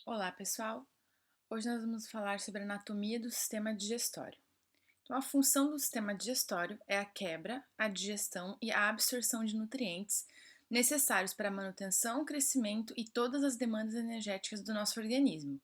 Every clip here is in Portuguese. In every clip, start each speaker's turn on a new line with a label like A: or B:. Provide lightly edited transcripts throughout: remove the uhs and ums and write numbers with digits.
A: Olá, pessoal! Hoje nós vamos falar sobre a anatomia do sistema digestório. Então, a função do sistema digestório é a quebra, a digestão e a absorção de nutrientes necessários para a manutenção, crescimento e todas as demandas energéticas do nosso organismo.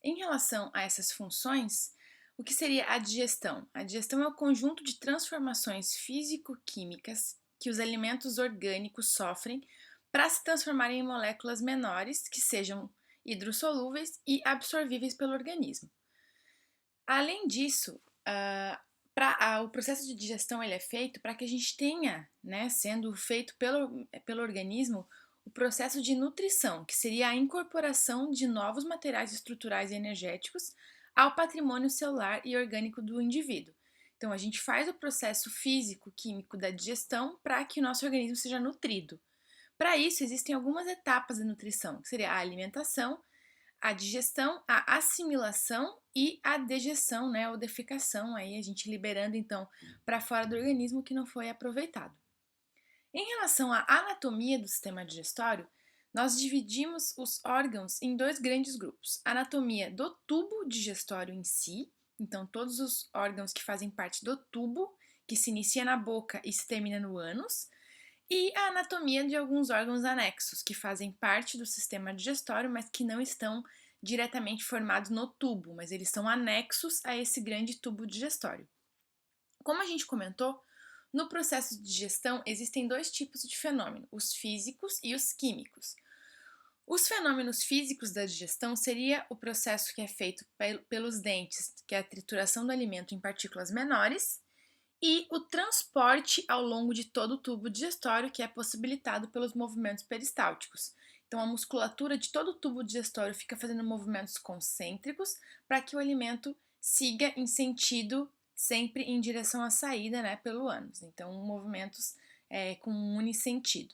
A: Em relação a essas funções, o que seria a digestão? A digestão é o conjunto de transformações físico-químicas que os alimentos orgânicos sofrem para se transformarem em moléculas menores que sejam hidrossolúveis e absorvíveis pelo organismo. Além disso, o processo de digestão ele é feito para que a gente tenha, né, sendo feito pelo organismo, o processo de nutrição, que seria a incorporação de novos materiais estruturais e energéticos ao patrimônio celular e orgânico do indivíduo. Então, a gente faz o processo físico-químico da digestão para que o nosso organismo seja nutrido. Para isso, existem algumas etapas da nutrição, que seria a alimentação, a digestão, a assimilação e a dejeção, né, ou defecação, aí a gente liberando então para fora do organismo que não foi aproveitado. Em relação à anatomia do sistema digestório, nós dividimos os órgãos em dois grandes grupos: a anatomia do tubo digestório em si, então todos os órgãos que fazem parte do tubo, que se inicia na boca e se termina no ânus, e a anatomia de alguns órgãos anexos, que fazem parte do sistema digestório, mas que não estão diretamente formados no tubo, mas eles são anexos a esse grande tubo digestório. Como a gente comentou, no processo de digestão existem dois tipos de fenômeno, os físicos e os químicos. Os fenômenos físicos da digestão seria o processo que é feito pelos dentes, que é a trituração do alimento em partículas menores, e o transporte ao longo de todo o tubo digestório, que é possibilitado pelos movimentos peristálticos. Então, a musculatura de todo o tubo digestório fica fazendo movimentos concêntricos para que o alimento siga em sentido sempre em direção à saída, né, pelo ânus. Então, movimentos com um unissentido.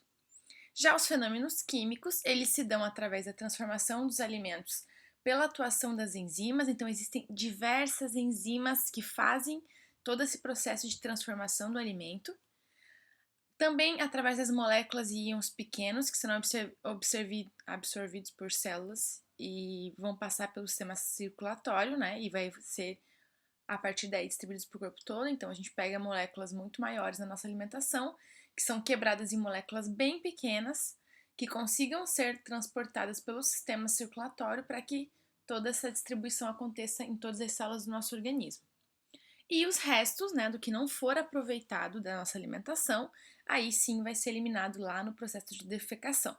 A: Já os fenômenos químicos, eles se dão através da transformação dos alimentos pela atuação das enzimas. Então, existem diversas enzimas que fazem todo esse processo de transformação do alimento. Também através das moléculas e íons pequenos que serão absorvidos por células e vão passar pelo sistema circulatório, né? E vai ser a partir daí distribuídos para o corpo todo. Então a gente pega moléculas muito maiores na nossa alimentação, que são quebradas em moléculas bem pequenas, que consigam ser transportadas pelo sistema circulatório para que toda essa distribuição aconteça em todas as células do nosso organismo. E os restos, né, do que não for aproveitado da nossa alimentação, aí sim vai ser eliminado lá no processo de defecação.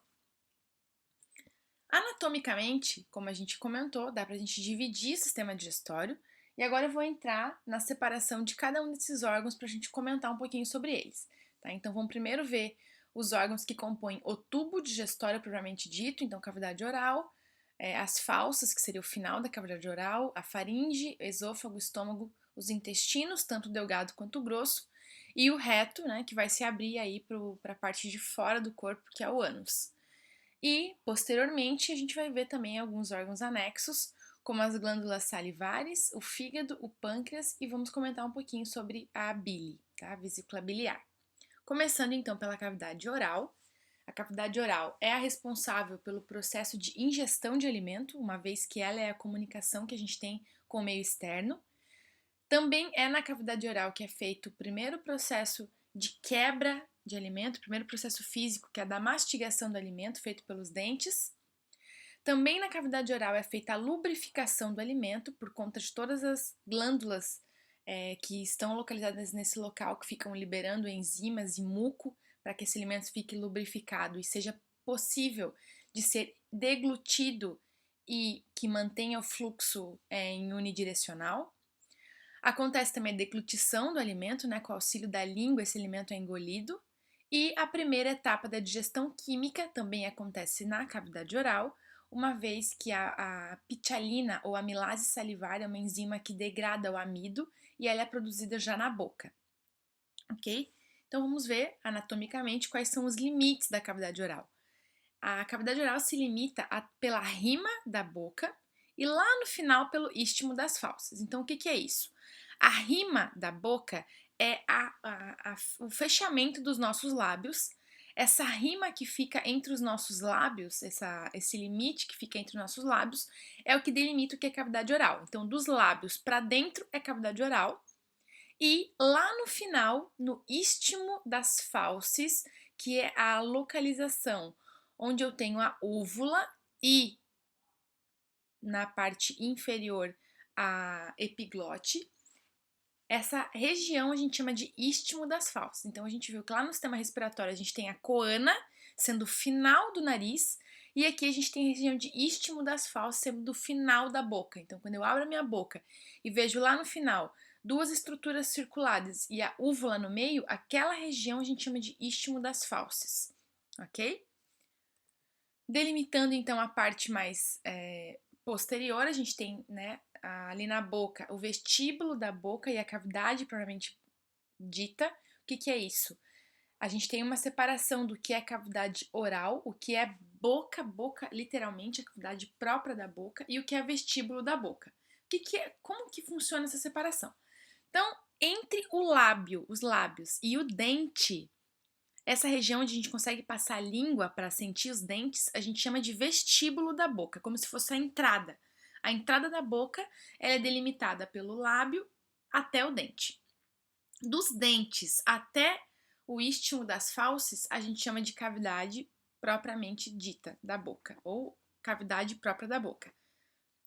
A: Anatomicamente, como a gente comentou, dá para a gente dividir o sistema digestório, e agora eu vou entrar na separação de cada um desses órgãos para a gente comentar um pouquinho sobre eles. Tá? Então vamos primeiro ver os órgãos que compõem o tubo digestório propriamente dito, então cavidade oral, as falsas, que seria o final da cavidade oral, a faringe, esôfago, estômago, os intestinos, tanto delgado quanto grosso, e o reto, né, que vai se abrir aí para a parte de fora do corpo, que é o ânus. E, posteriormente, a gente vai ver também alguns órgãos anexos, como as glândulas salivares, o fígado, o pâncreas, e vamos comentar um pouquinho sobre a bile, tá? A vesícula biliar. Começando então pela cavidade oral. A cavidade oral é a responsável pelo processo de ingestão de alimento, uma vez que ela é a comunicação que a gente tem com o meio externo. Também é na cavidade oral que é feito o primeiro processo de quebra de alimento, o primeiro processo físico, que é da mastigação do alimento, feito pelos dentes. Também na cavidade oral é feita a lubrificação do alimento, por conta de todas as glândulas que estão localizadas nesse local, que ficam liberando enzimas e muco para que esse alimento fique lubrificado e seja possível de ser deglutido e que mantenha o fluxo em unidirecional. Acontece também a deglutição do alimento, né? Com o auxílio da língua, esse alimento é engolido. E a primeira etapa da digestão química também acontece na cavidade oral, uma vez que a pitialina ou amilase salivar é uma enzima que degrada o amido e ela é produzida já na boca, ok? Então vamos ver anatomicamente quais são os limites da cavidade oral. A cavidade oral se limita pela rima da boca e lá no final pelo istmo das fauces. Então o que é isso? A rima da boca é o fechamento dos nossos lábios, Essa rima que fica entre os nossos lábios, esse limite que fica entre os nossos lábios, é o que delimita o que é cavidade oral. Então, dos lábios para dentro é cavidade oral, e lá no final, no istmo das fauces, que é a localização onde eu tenho a úvula e na parte inferior a epiglote, essa região a gente chama de istmo das fauces. Então a gente viu que lá no sistema respiratório a gente tem a coana, sendo o final do nariz, e aqui a gente tem a região de istmo das fauces, sendo do final da boca. Então quando eu abro a minha boca e vejo lá no final duas estruturas circulares e a úvula no meio, aquela região a gente chama de istmo das fauces, ok? Delimitando então a parte mais posterior, a gente tem, né, ali na boca, o vestíbulo da boca e a cavidade propriamente dita. O que é isso? A gente tem uma separação do que é cavidade oral, o que é boca, literalmente, a cavidade própria da boca, e o que é vestíbulo da boca. Como que funciona essa separação? Então, entre o lábio, os lábios e o dente, essa região onde a gente consegue passar a língua para sentir os dentes, a gente chama de vestíbulo da boca, como se fosse a entrada. A entrada da boca ela é delimitada pelo lábio até o dente. Dos dentes até o istmo das fauces, a gente chama de cavidade propriamente dita da boca, ou cavidade própria da boca.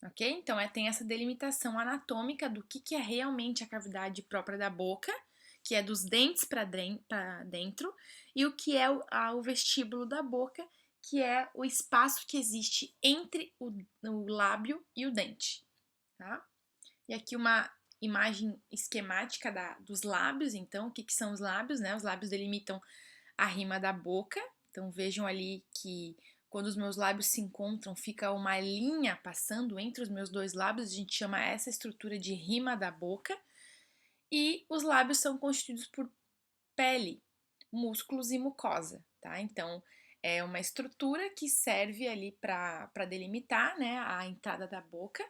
A: Ok? Então, tem essa delimitação anatômica do que é realmente a cavidade própria da boca, que é dos dentes para dentro, e o que é o vestíbulo da boca, que é o espaço que existe entre o lábio e o dente, tá? E aqui uma imagem esquemática dos lábios, então, o que são os lábios, né? Os lábios delimitam a rima da boca, então vejam ali que quando os meus lábios se encontram, fica uma linha passando entre os meus dois lábios, a gente chama essa estrutura de rima da boca. E os lábios são constituídos por pele, músculos e mucosa, tá? Então, é uma estrutura que serve ali para delimitar, né, a entrada da boca.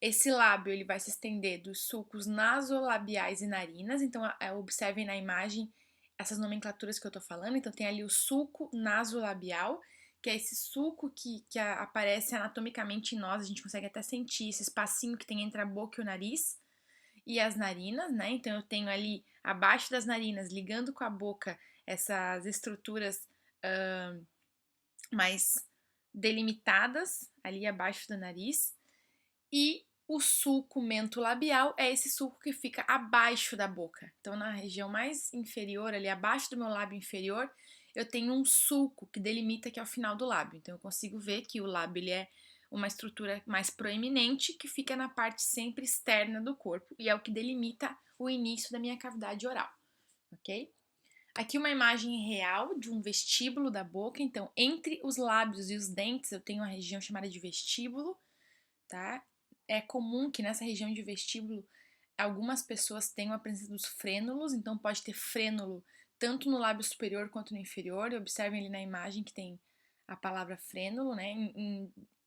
A: Esse lábio ele vai se estender dos sulcos nasolabiais e narinas, então observem na imagem essas nomenclaturas que eu tô falando. Então tem ali o sulco nasolabial, que é esse sulco que aparece anatomicamente em nós, a gente consegue até sentir esse espacinho que tem entre a boca e o nariz e as narinas, né? Então eu tenho ali abaixo das narinas, ligando com a boca, essas estruturas mais delimitadas ali abaixo do nariz. E o sulco mentolabial é esse sulco que fica abaixo da boca. Então, na região mais inferior, ali abaixo do meu lábio inferior, eu tenho um sulco que delimita que é o final do lábio. Então, eu consigo ver que o lábio ele é uma estrutura mais proeminente que fica na parte sempre externa do corpo e é o que delimita o início da minha cavidade oral, ok? Aqui uma imagem real de um vestíbulo da boca. Então, entre os lábios e os dentes, eu tenho uma região chamada de vestíbulo, tá? É comum que nessa região de vestíbulo algumas pessoas tenham a presença dos frênulos, então pode ter frênulo tanto no lábio superior quanto no inferior. E observem ali na imagem que tem a palavra frênulo, né?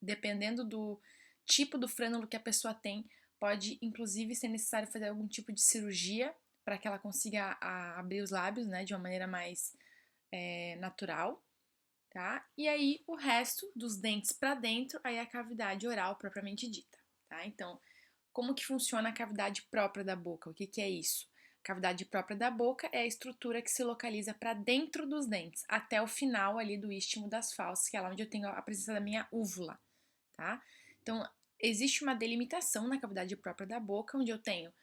A: Dependendo do tipo do frênulo que a pessoa tem, pode inclusive ser necessário fazer algum tipo de cirurgia para que ela consiga abrir os lábios, né, de uma maneira mais natural, tá? E aí o resto dos dentes para dentro, aí é a cavidade oral propriamente dita, tá? Então, como que funciona a cavidade própria da boca? O que é isso? A cavidade própria da boca é a estrutura que se localiza para dentro dos dentes, até o final ali do istmo das fauces, que é lá onde eu tenho a presença da minha úvula, tá? Então, existe uma delimitação na cavidade própria da boca, onde eu tenho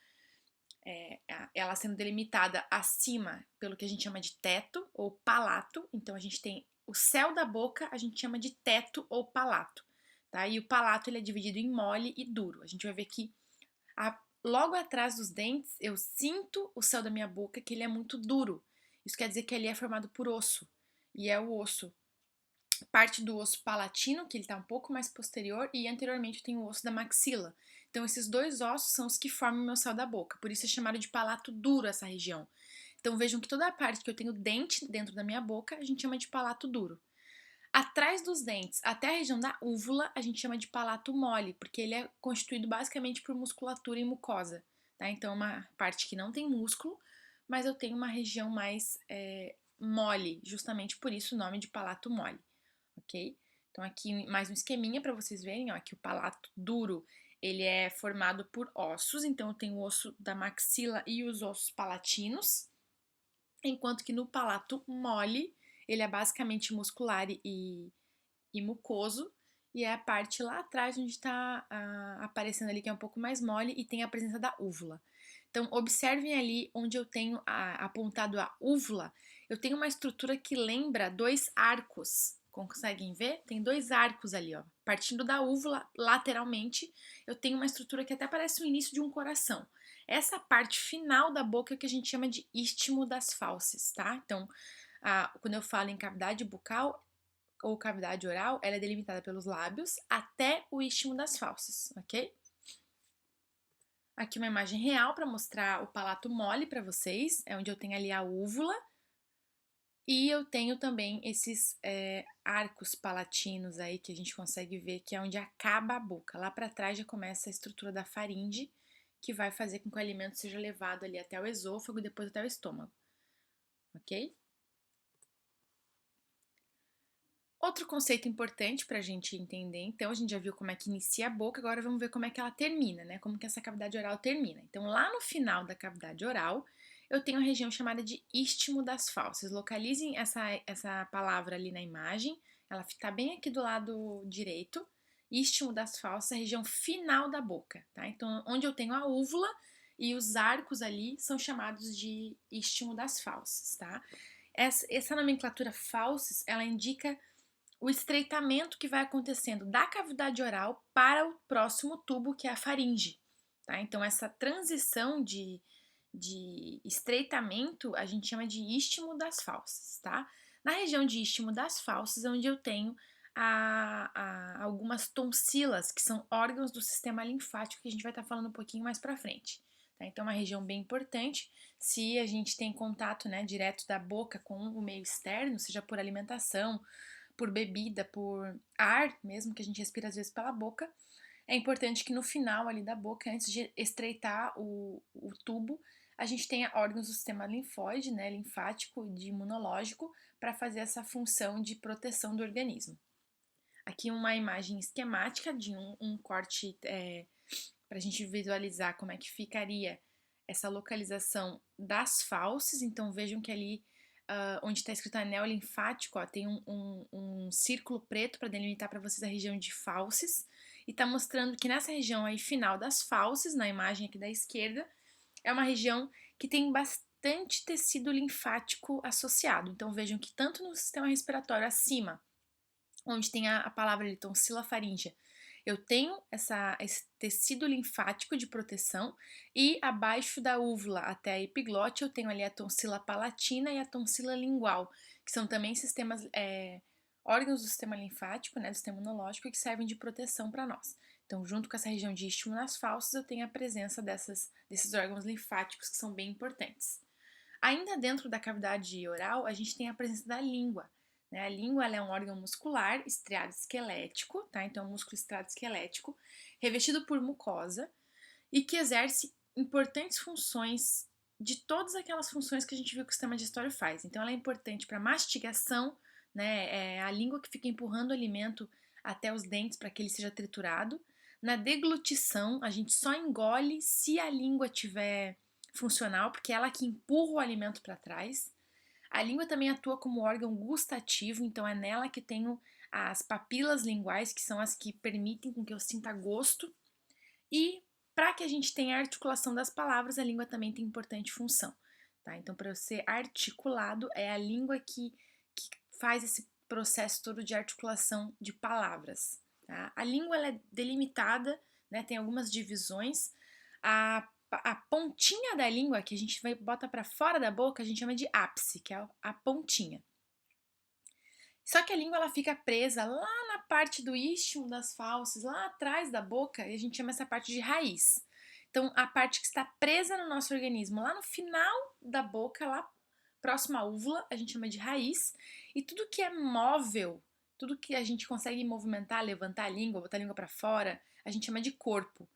A: ela sendo delimitada acima pelo que a gente chama de teto ou palato. Então, a gente tem o céu da boca, a gente chama de teto ou palato, tá? E o palato ele é dividido em mole e duro. A gente vai ver que logo atrás dos dentes, eu sinto o céu da minha boca que ele é muito duro. Isso quer dizer que ele é formado por osso. E é o osso, parte do osso palatino, que ele está um pouco mais posterior, e anteriormente tem o osso da maxila. Então, esses dois ossos são os que formam o meu céu da boca. Por isso é chamado de palato duro essa região. Então, vejam que toda a parte que eu tenho dente dentro da minha boca, a gente chama de palato duro. Atrás dos dentes, até a região da úvula, a gente chama de palato mole, porque ele é constituído basicamente por musculatura e mucosa, tá? Então, é uma parte que não tem músculo, mas eu tenho uma região mais mole, justamente por isso o nome de palato mole, ok? Então aqui mais um esqueminha para vocês verem, ó, que o palato duro ele é formado por ossos, então eu tenho o osso da maxila e os ossos palatinos, enquanto que no palato mole ele é basicamente muscular e mucoso, e é a parte lá atrás onde está aparecendo ali que é um pouco mais mole e tem a presença da úvula. Então, observem ali onde eu tenho apontado a úvula, eu tenho uma estrutura que lembra dois arcos. Conseguem ver? Tem dois arcos ali, ó. Partindo da úvula lateralmente, eu tenho uma estrutura que até parece o início de um coração. Essa parte final da boca é o que a gente chama de istmo das fauces, tá? Então, quando eu falo em cavidade bucal, ou cavidade oral, ela é delimitada pelos lábios até o istmo das fauces, ok? Aqui uma imagem real para mostrar o palato mole para vocês, é onde eu tenho ali a úvula e eu tenho também esses arcos palatinos aí que a gente consegue ver que é onde acaba a boca. Lá para trás já começa a estrutura da faringe, que vai fazer com que o alimento seja levado ali até o esôfago e depois até o estômago, ok? Outro conceito importante para a gente entender, então, a gente já viu como é que inicia a boca, agora vamos ver como é que ela termina, né? Como que essa cavidade oral termina. Então, lá no final da cavidade oral, eu tenho a região chamada de istmo das fauces. Localizem essa palavra ali na imagem, ela está bem aqui do lado direito. Istmo das fauces, a região final da boca, tá? Então, onde eu tenho a úvula e os arcos ali são chamados de istmo das fauces, tá? Essa nomenclatura fauces, ela indica o estreitamento que vai acontecendo da cavidade oral para o próximo tubo, que é a faringe. Tá? Então, essa transição de estreitamento a gente chama de istmo das fauces. Tá? Na região de istmo das fauces é onde eu tenho algumas tonsilas, que são órgãos do sistema linfático, que a gente vai estar falando um pouquinho mais para frente. Tá? Então, é uma região bem importante. Se a gente tem contato, né, direto da boca com o meio externo, seja por alimentação, por bebida, por ar mesmo, que a gente respira às vezes pela boca, é importante que no final ali da boca, antes de estreitar o tubo, a gente tenha órgãos do sistema linfóide, né, linfático e imunológico, para fazer essa função de proteção do organismo. Aqui uma imagem esquemática de um corte para a gente visualizar como é que ficaria essa localização das fauces. Então vejam que ali onde está escrito anel linfático, ó, tem um círculo preto para delimitar para vocês a região de fauces. E está mostrando que nessa região aí final das fauces, na imagem aqui da esquerda, é uma região que tem bastante tecido linfático associado. Então vejam que tanto no sistema respiratório acima, onde tem a palavra ali, tonsila faríngea, eu tenho esse tecido linfático de proteção e abaixo da úvula até a epiglote eu tenho ali a tonsila palatina e a tonsila lingual, que são também órgãos do sistema linfático, né, do sistema imunológico, que servem de proteção para nós. Então, junto com essa região de istmo nas fauces, eu tenho a presença desses órgãos linfáticos que são bem importantes. Ainda dentro da cavidade oral, a gente tem a presença da língua. Né? A língua é um órgão muscular estriado esquelético, tá? Então, é um músculo estriado esquelético, revestido por mucosa e que exerce importantes funções de todas aquelas funções que a gente viu que o sistema digestório faz. Então, ela é importante para mastigação, né? É a língua que fica empurrando o alimento até os dentes para que ele seja triturado. Na deglutição, a gente só engole se a língua tiver funcional, porque é ela que empurra o alimento para trás. A língua também atua como órgão gustativo, então é nela que tenho as papilas linguais, que são as que permitem com que eu sinta gosto. E para que a gente tenha a articulação das palavras, a língua também tem importante função. Tá? Então, para eu ser articulado, é a língua que faz esse processo todo de articulação de palavras. Tá? A língua ela é delimitada, né, tem algumas divisões. A pontinha da língua, que a gente bota para fora da boca, a gente chama de ápice, que é a pontinha. Só que a língua ela fica presa lá na parte do istmo das fauces, lá atrás da boca, e a gente chama essa parte de raiz. Então, a parte que está presa no nosso organismo, lá no final da boca, lá próximo à úvula, a gente chama de raiz. E tudo que é móvel, tudo que a gente consegue movimentar, levantar a língua, botar a língua para fora, a gente chama de corpo.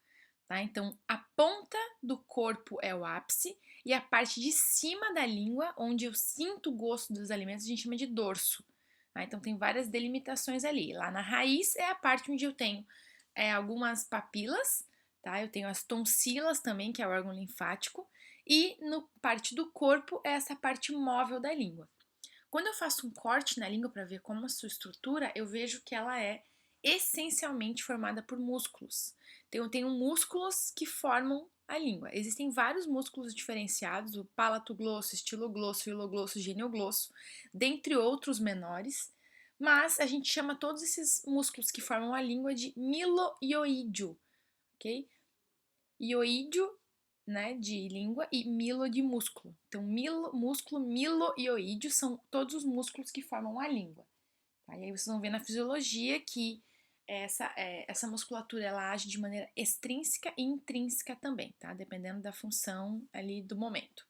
A: tá? Então, a ponta do corpo é o ápice e a parte de cima da língua, onde eu sinto o gosto dos alimentos, a gente chama de dorso. Tá? Então, tem várias delimitações ali. Lá na raiz é a parte onde eu tenho algumas papilas, tá? Eu tenho as tonsilas também, que é o órgão linfático, e no parte do corpo é essa parte móvel da língua. Quando eu faço um corte na língua para ver como a sua estrutura, eu vejo que ela é essencialmente formada por músculos. Então, eu tenho músculos que formam a língua. Existem vários músculos diferenciados, o palato glosso, estiloglosso, hiloglosso, genioglosso, dentre outros menores, mas a gente chama todos esses músculos que formam a língua de miloioídeo, ok? Ioídeo, né, de língua, e milo de músculo. Então, músculo miloioídeo são todos os músculos que formam a língua. Tá? E aí vocês vão ver na fisiologia que essa musculatura ela age de maneira extrínseca e intrínseca também, tá? Dependendo da função ali do momento.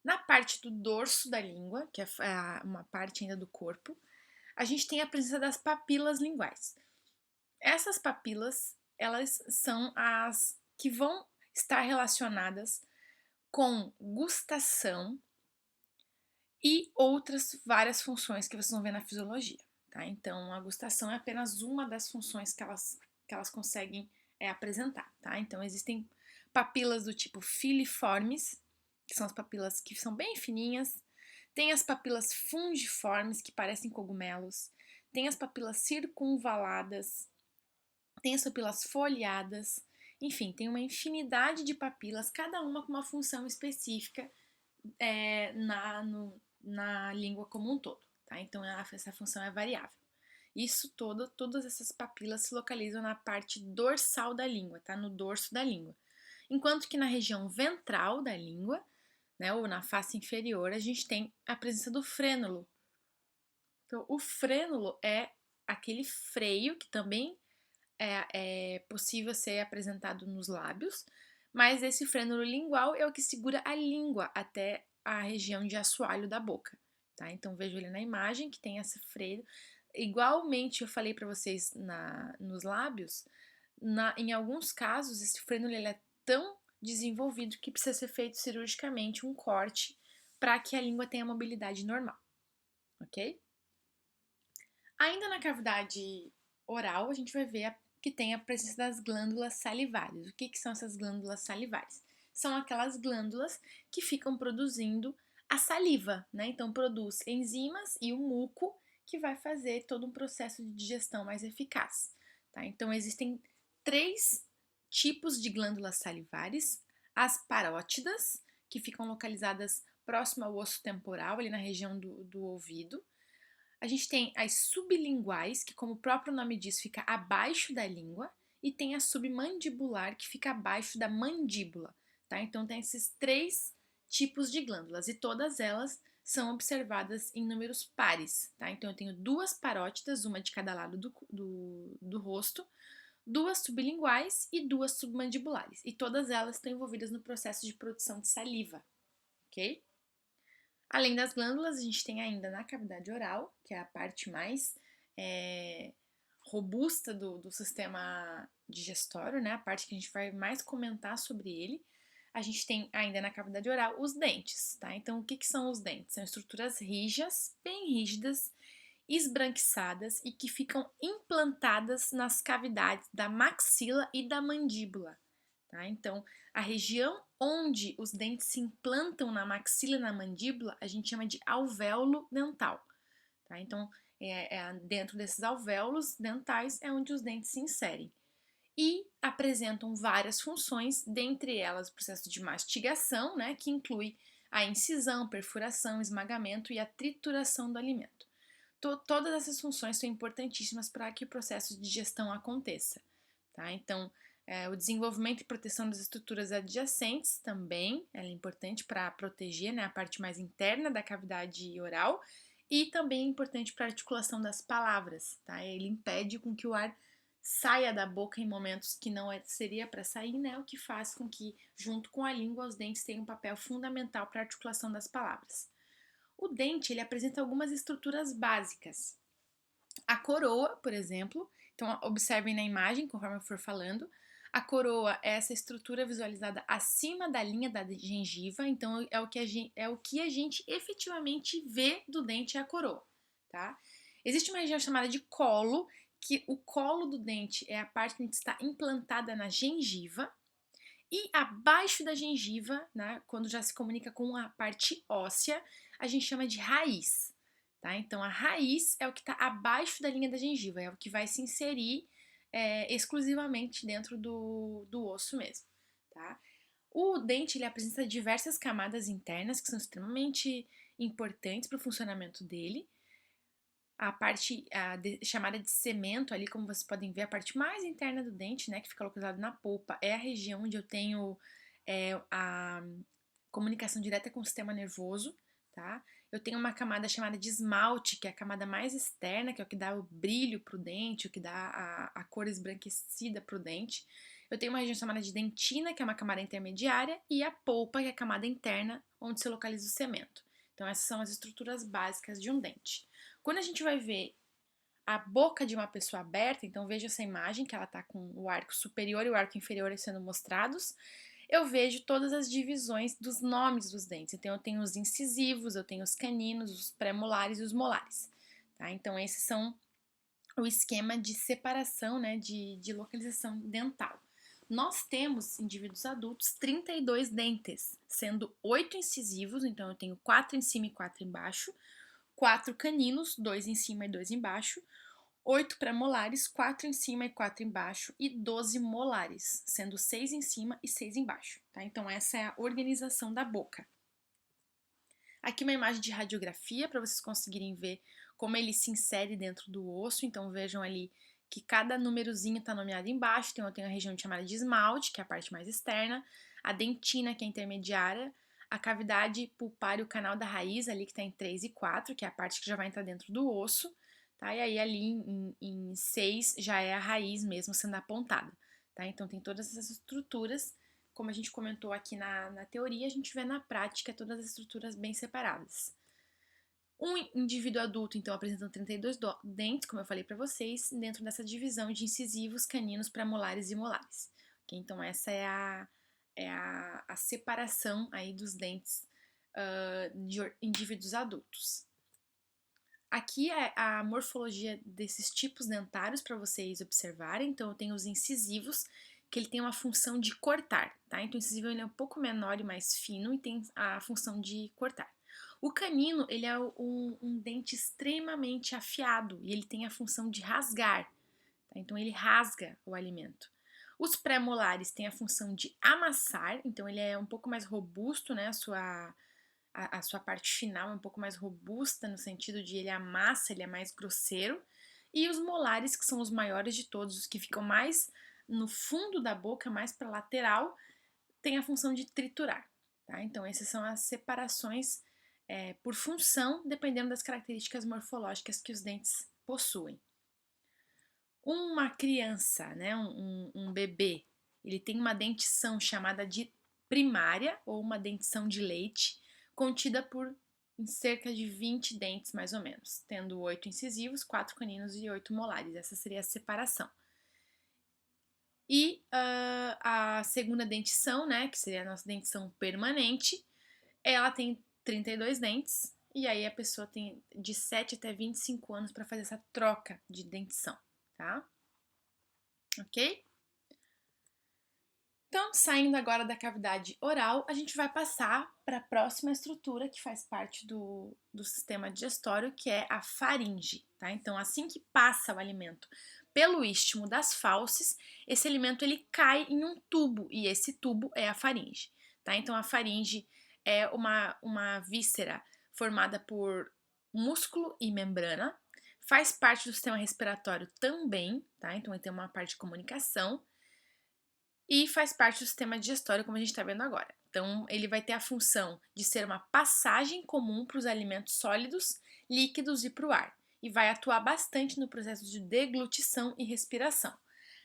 A: Na parte do dorso da língua, que é uma parte ainda do corpo, a gente tem a presença das papilas linguais. Essas papilas, elas são as que vão estar relacionadas com gustação e outras várias funções que vocês vão ver na fisiologia, tá? Então, a gustação é apenas uma das funções que elas conseguem apresentar, tá? Então, existem papilas do tipo filiformes, que são as papilas que são bem fininhas, tem as papilas fungiformes, que parecem cogumelos, tem as papilas circunvaladas, tem as papilas foliadas, enfim, tem uma infinidade de papilas, cada uma com uma função específica na língua como um todo, tá? Então essa função é variável. Todas essas papilas se localizam na parte dorsal da língua, tá? No dorso da língua. Enquanto que na região ventral da língua, né, ou na face inferior, a gente tem a presença do frênulo. Então, o frênulo é aquele freio que também é possível ser apresentado nos lábios, mas esse frênulo lingual é o que segura a língua até a região de assoalho da boca, tá? Então vejo ele na imagem que tem esse freio. Igualmente eu falei para vocês nos lábios, em alguns casos esse frênulo ele é tão desenvolvido que precisa ser feito cirurgicamente um corte para que a língua tenha mobilidade normal, ok? Ainda na cavidade oral, a gente vai ver que tem a presença das glândulas salivares. O que são essas glândulas salivares? São aquelas glândulas que ficam produzindo a saliva, né? Então, produz enzimas e o muco que vai fazer todo um processo de digestão mais eficaz, tá? Então, existem 3 tipos de glândulas salivares: as parótidas, que ficam localizadas próximo ao osso temporal, ali na região do ouvido. A gente tem as sublinguais, que, como o próprio nome diz, fica abaixo da língua, e tem a submandibular, que fica abaixo da mandíbula, tá? Então, tem esses 3 tipos de glândulas, e todas elas são observadas em números pares, tá? Então, eu tenho 2 parótidas, uma de cada lado do rosto, 2 sublinguais e 2 submandibulares, e todas elas estão envolvidas no processo de produção de saliva, ok? Além das glândulas, a gente tem ainda na cavidade oral, que é a parte mais robusta do sistema digestório, né? A parte que a gente vai mais comentar sobre ele. A gente tem ainda na cavidade oral os dentes, tá? Então, o que são os dentes? São estruturas rígidas, bem rígidas, esbranquiçadas e que ficam implantadas nas cavidades da maxila e da mandíbula, tá? Então, a região onde os dentes se implantam na maxila e na mandíbula, a gente chama de alvéolo dental, tá? Então, dentro desses alvéolos dentais é onde os dentes se inserem e apresentam várias funções, dentre elas o processo de mastigação, né, que inclui a incisão, perfuração, esmagamento e a trituração do alimento. Todas essas funções são importantíssimas para que o processo de digestão aconteça, tá? Então, o desenvolvimento e proteção das estruturas adjacentes também é importante para proteger, né, a parte mais interna da cavidade oral e também é importante para a articulação das palavras, tá? Ele impede com que o ar saia da boca em momentos que não seria para sair, né? O que faz com que, junto com a língua, os dentes tenham um papel fundamental para a articulação das palavras. O dente, ele apresenta algumas estruturas básicas. A coroa, por exemplo, então observem na imagem, conforme eu for falando, A coroa é essa estrutura visualizada acima da linha da gengiva, então é o que a gente efetivamente vê do dente é a coroa, tá? Existe uma região chamada de colo, que o colo do dente é a parte que está implantada na gengiva, e abaixo da gengiva, né, quando já se comunica com a parte óssea, a gente chama de raiz, tá? Então a raiz é o que está abaixo da linha da gengiva, é o que vai se inserir exclusivamente dentro do osso mesmo, tá? O dente ele apresenta diversas camadas internas que são extremamente importantes para o funcionamento dele. A parte chamada de cemento ali, como vocês podem ver, a parte mais interna do dente, né, que fica localizada na polpa, é a região onde eu tenho a comunicação direta com o sistema nervoso, tá? Eu tenho uma camada chamada de esmalte, que é a camada mais externa, que é o que dá o brilho pro dente, o que dá a cor esbranquecida pro dente. Eu tenho uma região chamada de dentina, que é uma camada intermediária, e a polpa, que é a camada interna, onde se localiza o cemento. Então, essas são as estruturas básicas de um dente. Quando a gente vai ver a boca de uma pessoa aberta, então veja essa imagem que ela está com o arco superior e o arco inferior sendo mostrados, eu vejo todas as divisões dos nomes dos dentes. Então eu tenho os incisivos, eu tenho os caninos, os pré-molares e os molares. Tá? Então esses são o esquema de separação, né, de localização dental. Nós temos, indivíduos adultos, 32 dentes, sendo 8 incisivos, então eu tenho 4 em cima e 4 embaixo, 4 caninos, 2 em cima e 2 embaixo, 8 pré-molares, 4 em cima e 4 embaixo, e 12 molares, sendo 6 em cima e 6 embaixo. Tá? Então, essa é a organização da boca. Aqui uma imagem de radiografia para vocês conseguirem ver como ele se insere dentro do osso. Então, vejam ali que cada númerozinho está nomeado embaixo. Então, eu tenho a região chamada de esmalte, que é a parte mais externa, a dentina, que é a intermediária, a cavidade pulpar e o canal da raiz, ali que está em 3 e 4, que é a parte que já vai entrar dentro do osso, tá? E aí ali em 6 já é a raiz mesmo sendo apontada, tá? Então tem todas essas estruturas, como a gente comentou aqui na teoria, a gente vê na prática todas as estruturas bem separadas. Um indivíduo adulto, então, apresenta 32 dentes, como eu falei para vocês, dentro dessa divisão de incisivos, caninos, pré-molares e molares. Okay? Então, essa é a separação aí dos dentes de indivíduos adultos. Aqui é a morfologia desses tipos dentários para vocês observarem. Então, eu tenho os incisivos, que ele tem uma função de cortar, tá? Então, o incisivo ele é um pouco menor e mais fino e tem a função de cortar. O canino, ele é um dente extremamente afiado e ele tem a função de rasgar, tá? Então, ele rasga o alimento. Os pré-molares têm a função de amassar, então ele é um pouco mais robusto, né? A sua parte final é um pouco mais robusta, no sentido de ele amassa, ele é mais grosseiro. E os molares, que são os maiores de todos, os que ficam mais no fundo da boca, mais para lateral, tem a função de triturar. Tá? Então, essas são as separações por função, dependendo das características morfológicas que os dentes possuem. Uma criança, né, um bebê, ele tem uma dentição chamada de primária ou uma dentição de leite, contida por cerca de 20 dentes mais ou menos, tendo 8 incisivos, 4 caninos e 8 molares. Essa seria a separação. E a segunda dentição, né, que seria a nossa dentição permanente, ela tem 32 dentes, e aí a pessoa tem de 7 até 25 anos para fazer essa troca de dentição, tá? Ok? Então, saindo agora da cavidade oral, a gente vai passar para a próxima estrutura que faz parte do sistema digestório, que é a faringe, tá? Então, assim que passa o alimento pelo istmo das fauces, esse alimento ele cai em um tubo, e esse tubo é a faringe, tá? Então, a faringe é uma víscera formada por músculo e membrana, faz parte do sistema respiratório também, tá? Então, ele tem uma parte de comunicação, e faz parte do sistema digestório, como a gente está vendo agora. Então, ele vai ter a função de ser uma passagem comum para os alimentos sólidos, líquidos e para o ar, e vai atuar bastante no processo de deglutição e respiração.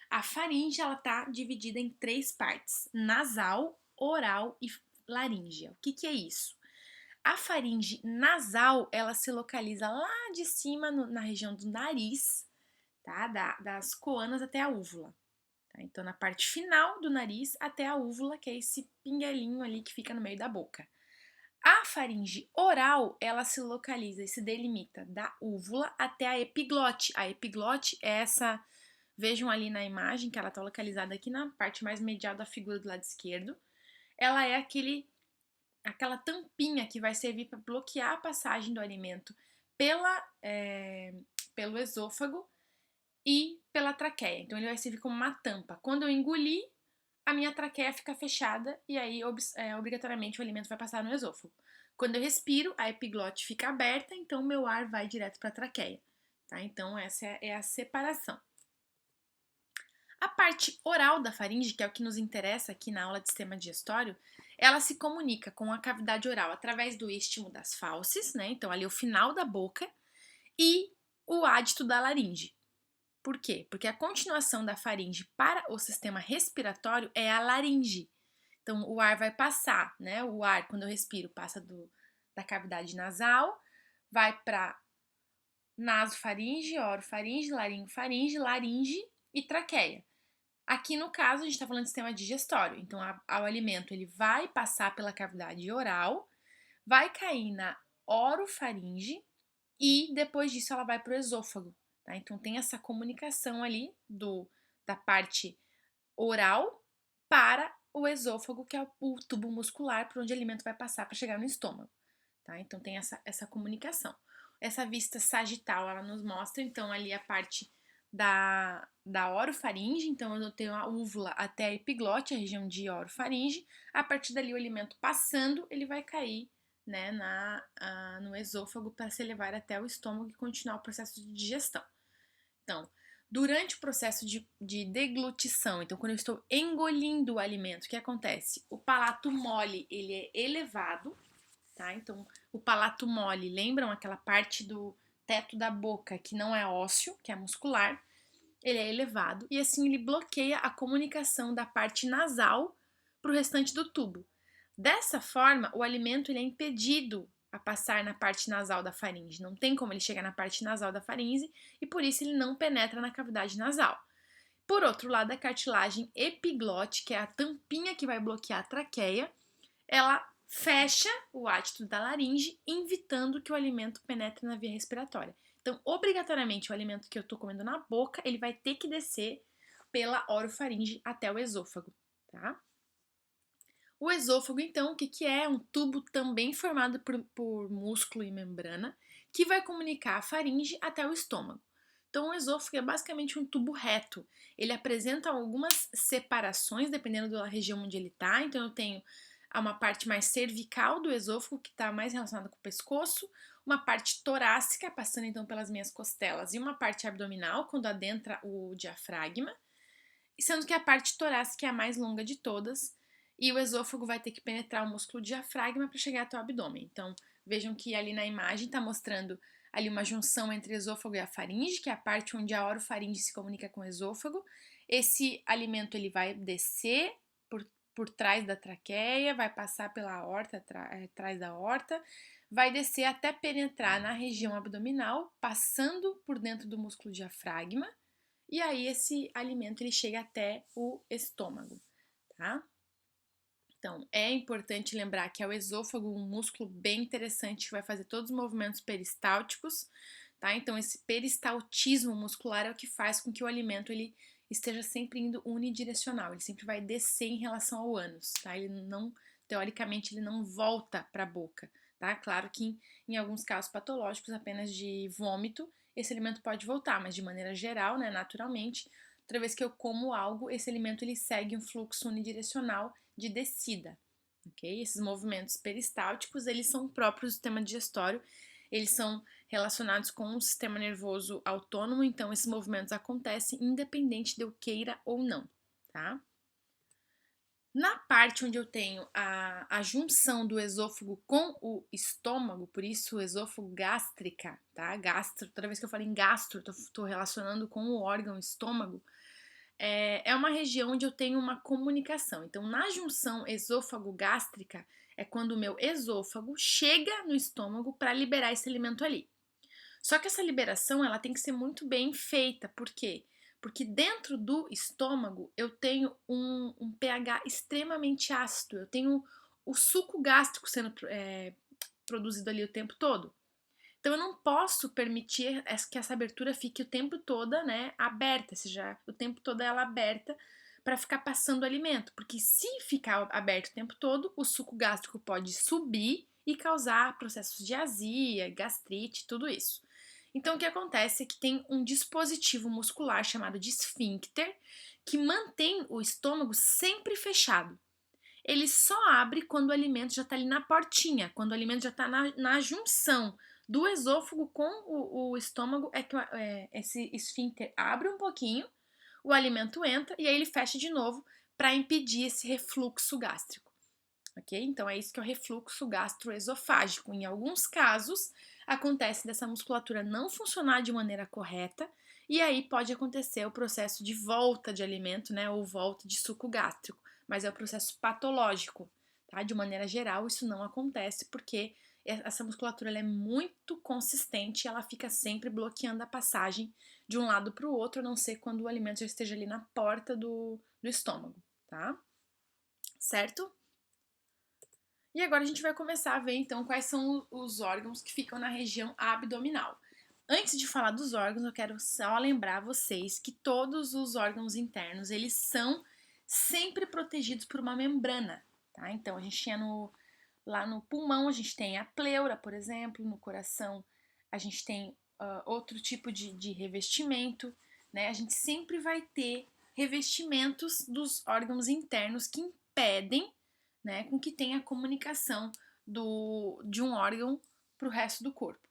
A: A faringe está dividida em 3 partes: nasal, oral e laríngea. O que é isso? A faringe nasal, ela se localiza lá de cima na região do nariz, tá? Das coanas até a úvula. Tá? Então, na parte final do nariz até a úvula, que é esse pinguelinho ali que fica no meio da boca. A faringe oral, ela se localiza e se delimita da úvula até a epiglote. A epiglote é essa, vejam ali na imagem que ela está localizada aqui na parte mais medial da figura do lado esquerdo. Ela é aquela tampinha que vai servir para bloquear a passagem do alimento pelo esôfago e pela traqueia. Então ele vai servir como uma tampa. Quando eu engolir, a minha traqueia fica fechada e aí obrigatoriamente o alimento vai passar no esôfago. Quando eu respiro, a epiglote fica aberta, então o meu ar vai direto para a traqueia. Tá? Então essa é a separação. A parte oral da faringe, que é o que nos interessa aqui na aula de sistema digestório, ela se comunica com a cavidade oral através do istmo das fauces, né? Então ali o final da boca, e o ádito da laringe. Por quê? Porque a continuação da faringe para o sistema respiratório é a laringe. Então, o ar vai passar, né? O ar, quando eu respiro, passa da cavidade nasal, vai para nasofaringe, orofaringe, laringofaringe, laringe e traqueia. Aqui, no caso, a gente está falando de sistema digestório. Então, o alimento ele vai passar pela cavidade oral, vai cair na orofaringe e depois disso ela vai para o esôfago. Tá? Então, tem essa comunicação ali da parte oral para o esôfago, que é o tubo muscular por onde o alimento vai passar para chegar no estômago. Tá? Então, tem essa comunicação. Essa vista sagital, ela nos mostra, então, ali a parte da orofaringe, então eu tenho a úvula até a epiglote, a região de orofaringe. A partir dali, o alimento passando, ele vai cair, né, no esôfago para se levar até o estômago e continuar o processo de digestão. Então, durante o processo de deglutição, então quando eu estou engolindo o alimento, o que acontece? O palato mole, ele é elevado, tá? Então, o palato mole, lembram aquela parte do teto da boca que não é ósseo, que é muscular? Ele é elevado e assim ele bloqueia a comunicação da parte nasal para o restante do tubo. Dessa forma, o alimento ele é impedido a passar na parte nasal da faringe. Não tem como ele chegar na parte nasal da faringe e por isso ele não penetra na cavidade nasal. Por outro lado, a cartilagem epiglote, que é a tampinha que vai bloquear a traqueia, ela fecha o ádito da laringe, evitando que o alimento penetre na via respiratória. Então, obrigatoriamente, o alimento que eu estou comendo na boca, ele vai ter que descer pela orofaringe até o esôfago, tá? O esôfago, então, o que é? Um tubo também formado por músculo e membrana, que vai comunicar a faringe até o estômago. Então, o esôfago é basicamente um tubo reto. Ele apresenta algumas separações, dependendo da região onde ele está. Então, eu tenho uma parte mais cervical do esôfago, que está mais relacionada com o pescoço, uma parte torácica, passando então pelas minhas costelas, e uma parte abdominal, quando adentra o diafragma, sendo que a parte torácica é a mais longa de todas, e o esôfago vai ter que penetrar o músculo diafragma para chegar até o abdômen. Então, vejam que ali na imagem está mostrando ali uma junção entre esôfago e a faringe, que é a parte onde a orofaringe se comunica com o esôfago. Esse alimento ele vai descer por trás da traqueia, vai passar pela aorta, atrás da aorta, vai descer até penetrar na região abdominal, passando por dentro do músculo diafragma, e aí esse alimento ele chega até o estômago, tá? Então, é importante lembrar que é o esôfago um músculo bem interessante que vai fazer todos os movimentos peristálticos, tá? Então, esse peristaltismo muscular é o que faz com que o alimento ele esteja sempre indo unidirecional, ele sempre vai descer em relação ao ânus, tá? Ele não, teoricamente, ele não volta para a boca, tá? Claro que em alguns casos patológicos, apenas de vômito, esse alimento pode voltar, mas de maneira geral, né, naturalmente, toda vez que eu como algo, esse alimento ele segue um fluxo unidirecional de descida, ok? Esses movimentos peristálticos, eles são próprios do sistema digestório, eles são relacionados com o sistema nervoso autônomo, então esses movimentos acontecem independente de eu queira ou não, tá? Na parte onde eu tenho a junção do esôfago com o estômago, por isso o esôfago gástrica, tá? Gastro, toda vez que eu falo em gastro, tô relacionando com o órgão estômago, é uma região onde eu tenho uma comunicação. Então, na junção esôfago-gástrica, é quando o meu esôfago chega no estômago para liberar esse alimento ali. Só que essa liberação ela tem que ser muito bem feita. Por quê? Porque dentro do estômago eu tenho um pH extremamente ácido, eu tenho o suco gástrico sendo produzido ali o tempo todo. Então eu não posso permitir que essa abertura fique o tempo todo, né, aberta, seja o tempo todo ela aberta para ficar passando alimento, porque se ficar aberto o tempo todo, o suco gástrico pode subir e causar processos de azia, gastrite, tudo isso. Então o que acontece é que tem um dispositivo muscular chamado de esfíncter que mantém o estômago sempre fechado. Ele só abre quando o alimento já está ali na portinha, quando o alimento já está na junção do esôfago com o estômago, é que esse esfíncter abre um pouquinho, o alimento entra e aí ele fecha de novo para impedir esse refluxo gástrico. Ok? Então é isso que é o refluxo gastroesofágico. Em alguns casos, acontece dessa musculatura não funcionar de maneira correta e aí pode acontecer o processo de volta de alimento, né, ou volta de suco gástrico, mas é o processo patológico, tá? De maneira geral, isso não acontece porque essa musculatura ela é muito consistente e ela fica sempre bloqueando a passagem de um lado para o outro, a não ser quando o alimento já esteja ali na porta do estômago, tá? Certo? E agora a gente vai começar a ver então quais são os órgãos que ficam na região abdominal. Antes de falar dos órgãos, eu quero só lembrar vocês que todos os órgãos internos, eles são sempre protegidos por uma membrana, tá? Então a gente tinha lá no pulmão, a gente tem a pleura, por exemplo, no coração a gente tem outro tipo de revestimento, né? A gente sempre vai ter revestimentos dos órgãos internos que impedem, né, com que tenha a comunicação de um órgão para o resto do corpo.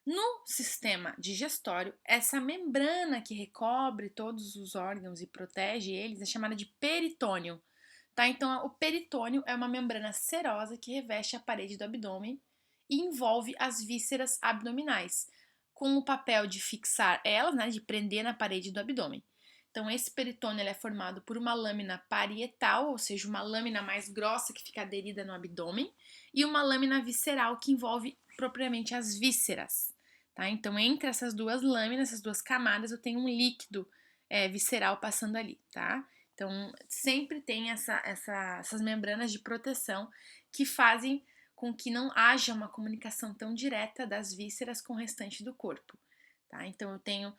A: No sistema digestório, essa membrana que recobre todos os órgãos e protege eles é chamada de peritônio. Tá? Então, o peritônio é uma membrana serosa que reveste a parede do abdômen e envolve as vísceras abdominais, com o papel de fixar elas, né, de prender na parede do abdômen. Então, esse peritônio é formado por uma lâmina parietal, ou seja, uma lâmina mais grossa que fica aderida no abdômen, e uma lâmina visceral que envolve propriamente as vísceras. Tá? Então, entre essas duas lâminas, essas duas camadas, eu tenho um líquido visceral passando ali. Tá? Então, sempre tem essas membranas de proteção que fazem com que não haja uma comunicação tão direta das vísceras com o restante do corpo. Tá? Então, eu tenho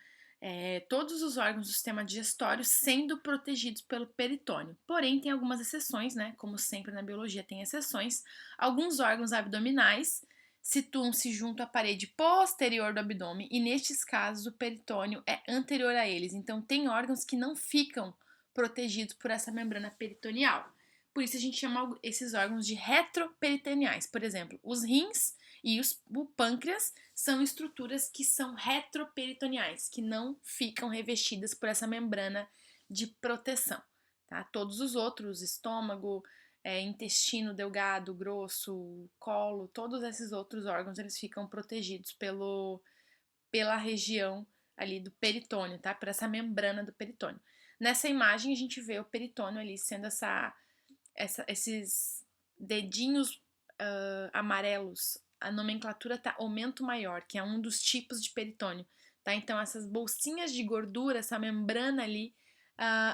A: todos os órgãos do sistema digestório sendo protegidos pelo peritônio. Porém, tem algumas exceções, né? Como sempre na biologia tem exceções. Alguns órgãos abdominais situam-se junto à parede posterior do abdômen e nestes casos o peritônio é anterior a eles. Então, tem órgãos que não ficam protegidos por essa membrana peritoneal. Por isso a gente chama esses órgãos de retroperitoneais. Por exemplo, os rins e o pâncreas são estruturas que são retroperitoneais, que não ficam revestidas por essa membrana de proteção. Tá? Todos os outros, estômago, intestino delgado, grosso, colo, todos esses outros órgãos, eles ficam protegidos pela região ali do peritônio, tá? Por essa membrana do peritônio. Nessa imagem a gente vê o peritônio ali sendo esses dedinhos amarelos. A nomenclatura tá aumento maior, que é um dos tipos de peritônio, tá? Então essas bolsinhas de gordura, essa membrana ali,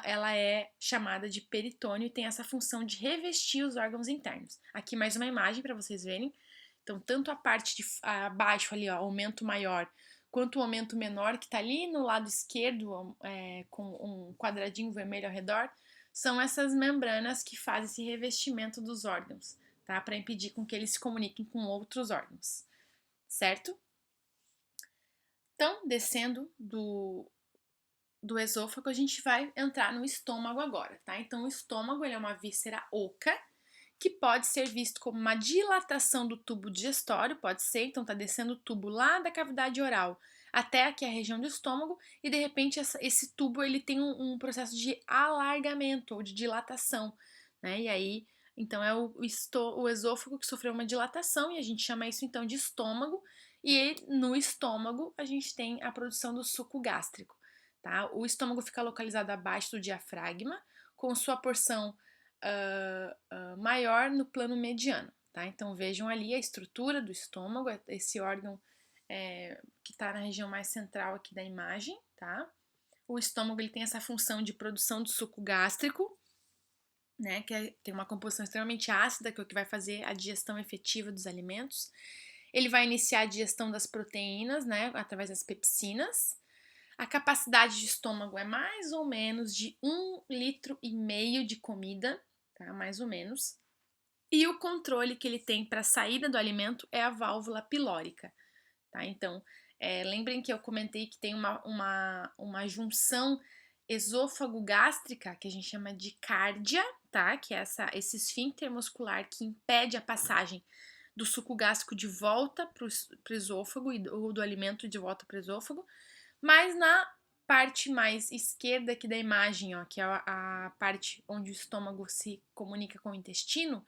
A: ela é chamada de peritônio e tem essa função de revestir os órgãos internos. Aqui mais uma imagem para vocês verem. Então tanto a parte de abaixo ali, ó, aumento maior, quanto o aumento menor que está ali no lado esquerdo, com um quadradinho vermelho ao redor, são essas membranas que fazem esse revestimento dos órgãos, tá? Para impedir com que eles se comuniquem com outros órgãos, certo? Então, descendo do esôfago, a gente vai entrar no estômago agora, tá? Então, o estômago ele é uma víscera oca que pode ser visto como uma dilatação do tubo digestório, pode ser, então tá descendo o tubo lá da cavidade oral até aqui a região do estômago e de repente esse tubo ele tem um processo de alargamento ou de dilatação, né? E aí, então é o esôfago que sofreu uma dilatação e a gente chama isso então de estômago e no estômago a gente tem a produção do suco gástrico, tá? O estômago fica localizado abaixo do diafragma, com sua porção maior no plano mediano, tá? Então vejam ali a estrutura do estômago, esse órgão que está na região mais central aqui da imagem, tá? O estômago ele tem essa função de produção de suco gástrico, né, tem uma composição extremamente ácida, que é o que vai fazer a digestão efetiva dos alimentos. Ele vai iniciar a digestão das proteínas, né, através das pepsinas. A capacidade de estômago é mais ou menos de 1,5 litro de comida, tá? Mais ou menos. E o controle que ele tem para a saída do alimento é a válvula pilórica, tá? Então, lembrem que eu comentei que tem uma junção esôfago-gástrica, que a gente chama de cárdia, tá? Que é esse esfíncter muscular que impede a passagem do suco gástrico de volta para o esôfago ou do alimento de volta para o esôfago. Mas na parte mais esquerda aqui da imagem, ó, que é a parte onde o estômago se comunica com o intestino,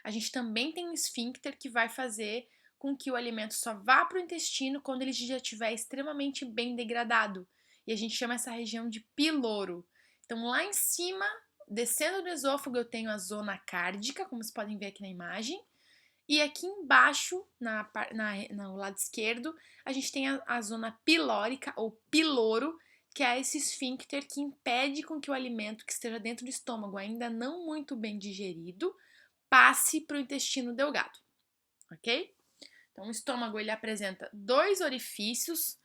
A: a gente também tem um esfíncter que vai fazer com que o alimento só vá para o intestino quando ele já estiver extremamente bem degradado. E a gente chama essa região de piloro. Então, lá em cima, descendo do esôfago, eu tenho a zona cárdica, como vocês podem ver aqui na imagem. E aqui embaixo, no lado esquerdo, a gente tem a zona pilórica ou piloro, que é esse esfíncter que impede com que o alimento que esteja dentro do estômago, ainda não muito bem digerido, passe para o intestino delgado, ok? Então, o estômago ele apresenta dois orifícios,